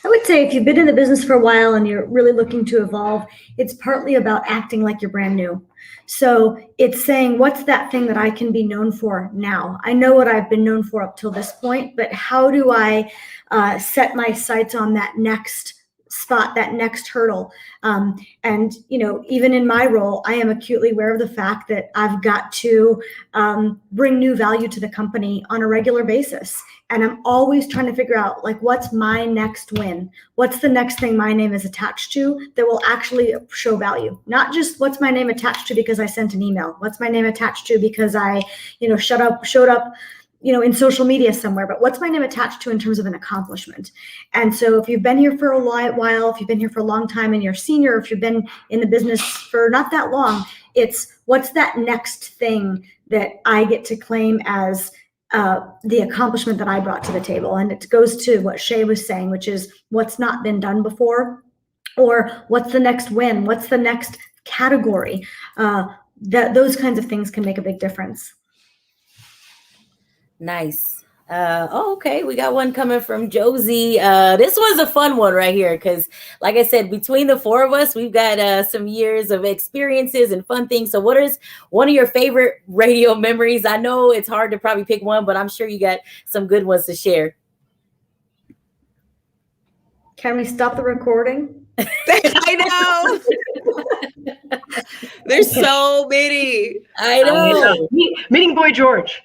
I would say if you've been in the business for a while and you're really looking to evolve, it's partly about acting like you're brand new. So it's saying, what's that thing that I can be known for now? I know what I've been known for up till this point, but how do I set my sights on that next spot, that next hurdle? And, even in my role, I am acutely aware of the fact that I've got to bring new value to the company on a regular basis. And I'm always trying to figure out, what's my next win? What's the next thing my name is attached to that will actually show value? Not just what's my name attached to because I sent an email. What's my name attached to because I, showed up, in social media somewhere, but what's my name attached to in terms of an accomplishment? And so if you've been here for a while, if you've been here for a long time and you're senior, if you've been in the business for not that long, it's what's that next thing that I get to claim as the accomplishment that I brought to the table. And it goes to what Shay was saying, which is what's not been done before, or what's the next win? What's the next category? Those kinds of things can make a big difference. Nice. Okay. We got one coming from Josie. This one's a fun one right here, because like I said, between the four of us, we've got some years of experiences and fun things. So what is one of your favorite radio memories? I know it's hard to probably pick one, but I'm sure you got some good ones to share. Can we stop the recording? I know. There's so many. I know. Meeting Boy George.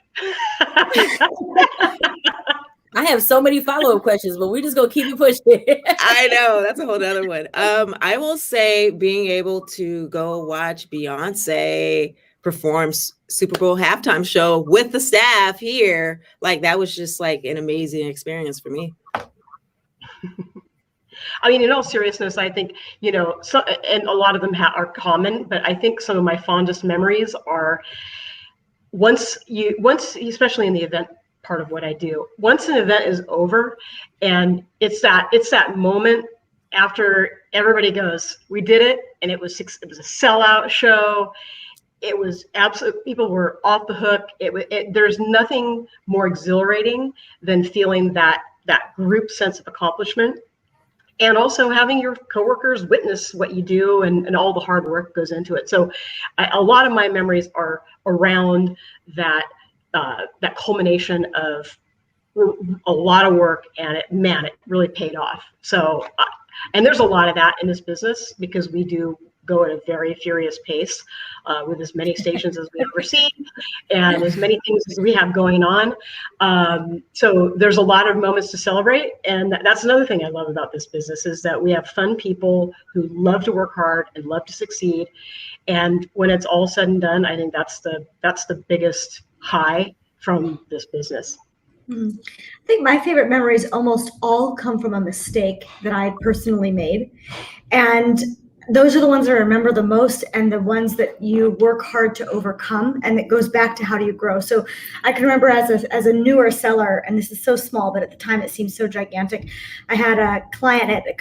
I have so many follow-up questions, but we're just gonna keep it pushing. I know, that's a whole other one. I will say being able to go watch Beyonce perform Super Bowl halftime show with the staff here, that was just an amazing experience for me. I mean, in all seriousness, I think, and a lot of them are common, but I think some of my fondest memories are once, especially in the event part of what I do, once an event is over and it's that moment after everybody goes, we did it. And it was a sellout show. It was absolute, people were off the hook. There's nothing more exhilarating than feeling that group sense of accomplishment. and also having your coworkers witness what you do and all the hard work goes into it. So a lot of my memories are around that culmination of a lot of work, and it really paid off. So, and there's a lot of that in this business because we do go at a very furious pace with as many stations as we ever see and as many things as we have going on. So there's a lot of moments to celebrate. And that's another thing I love about this business is that we have fun people who love to work hard and love to succeed. And when it's all said and done, I think that's the biggest high from this business. I think my favorite memories almost all come from a mistake that I personally made. And those are the ones that I remember the most and the ones that you work hard to overcome. And it goes back to how do you grow. So I can remember as a newer seller, and this is so small, but at the time it seemed so gigantic. I had a client at a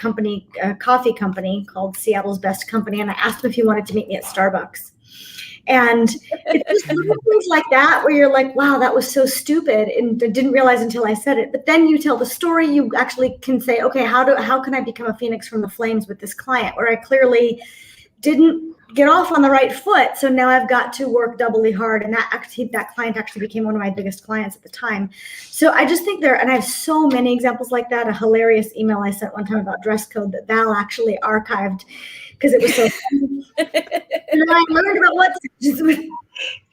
coffee company called Seattle's Best Company. And I asked him if he wanted to meet me at Starbucks. And it's just little things like that where you're like, wow, that was so stupid. And I didn't realize until I said it. But then you tell the story, you actually can say, okay, how can I become a phoenix from the flames with this client where I clearly didn't get off on the right foot. So now I've got to work doubly hard. And that client actually became one of my biggest clients at the time. So I just think and I have so many examples like that. A hilarious email I sent one time about dress code that Val actually archived because it was so funny. And then I learned about what just with a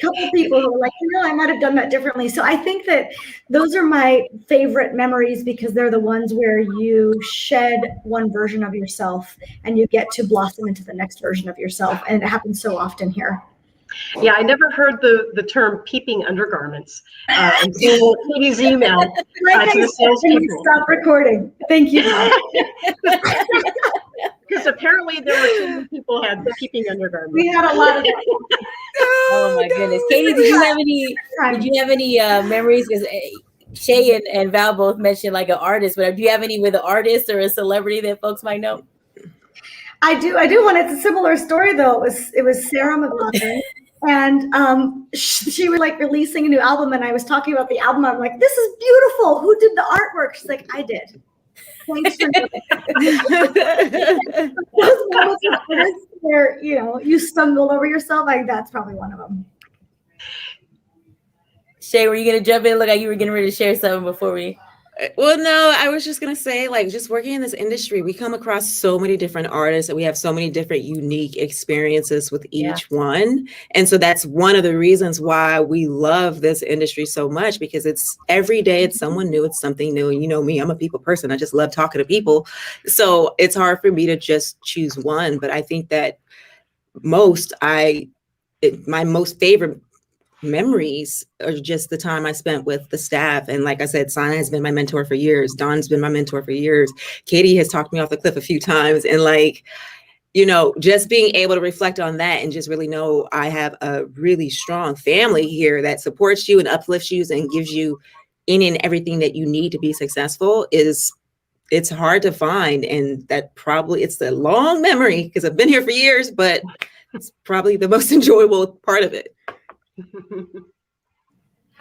couple people who were like, I might have done that differently. So I think that those are my favorite memories because they're the ones where you shed one version of yourself and you get to blossom into the next version of yourself. And it happens so often here. Yeah, I never heard the term peeping undergarments until Katie's email to the salespeople. Stop recording. Thank you. Because apparently there were too many people who had peeping undergarments. We had a lot of that. Oh my goodness, Katie, did you have any memories? Because Shay and Val both mentioned like an artist, but do you have any with an artist or a celebrity that folks might know? I do one. It's a similar story though. It was Sarah Mclaughlin. And she was like releasing a new album, and I was talking about the album. I'm like, "This is beautiful. Who did the artwork?" She's like, "I did." Thanks for those moments where you stumbled over yourself. That's probably one of them. Shay, were you gonna jump in? Look like you were getting ready to share something before we. Well, no, I was just going to say, like, just working in this industry, we come across so many different artists and we have so many different unique experiences with each one. And so that's one of the reasons why we love this industry so much, because it's every day it's someone new, it's something new. And you know me, I'm a people person. I just love talking to people. So it's hard for me to just choose one. But I think that my most favorite memories are just the time I spent with the staff. And like I said, Sana has been my mentor for years. Dawn's been my mentor for years. Katie has talked me off the cliff a few times. And just being able to reflect on that and just really know I have a really strong family here that supports you and uplifts you and gives you any and everything that you need to be successful it's hard to find. And that probably it's a long memory because I've been here for years, but it's probably the most enjoyable part of it.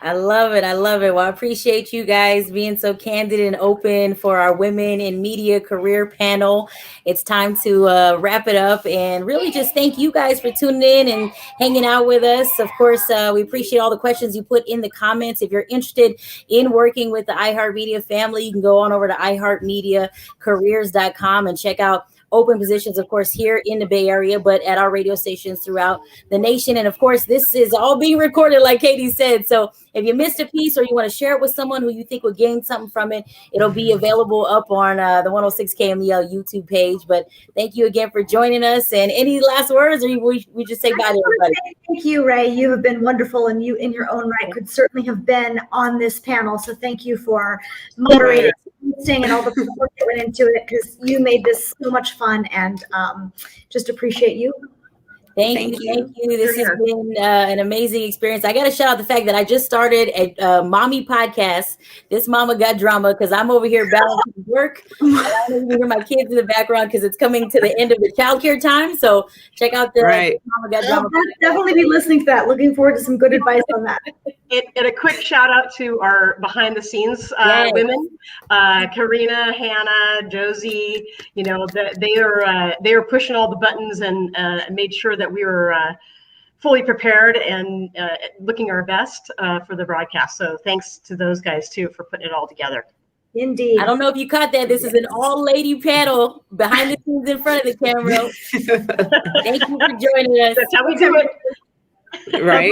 I love it. Well, I appreciate you guys being so candid and open for our Women in Media Career panel. It's time to wrap it up and really just thank you guys for tuning in and hanging out with us. Of course, we appreciate all the questions you put in the comments. If you're interested in working with the iHeartMedia family, you can go on over to iHeartMediaCareers.com and check out open positions, of course, here in the Bay Area, but at our radio stations throughout the nation. And of course, this is all being recorded, like Katie said. So if you missed a piece or you want to share it with someone who you think would gain something from it, it'll be available up on the 106 KMEL YouTube page. But thank you again for joining us. And any last words, or we just say bye to everybody? Thank you, Ray. You have been wonderful, and you in your own right could certainly have been on this panel. So thank you for moderating and all the work that went into it, because you made this so much fun, and just appreciate you. Thank you. This has been an amazing experience. I got to shout out the fact that I just started a mommy podcast. This Mama Got Drama, because I'm over here balancing work. I don't even hear my kids in the background because it's coming to the end of the childcare time. So check out the Mama Got Drama. I'll definitely be listening to that. Looking forward to some good advice on that. And a quick shout out to our behind the scenes women, Karina, Hannah, Josie. You know, they are pushing all the buttons and made sure that we were fully prepared and looking our best for the broadcast. So thanks to those guys too for putting it all together. Indeed. I don't know if you caught that. This is an all-lady panel, behind the scenes, in front of the camera. Thank you for joining us. That's how we do it. Right.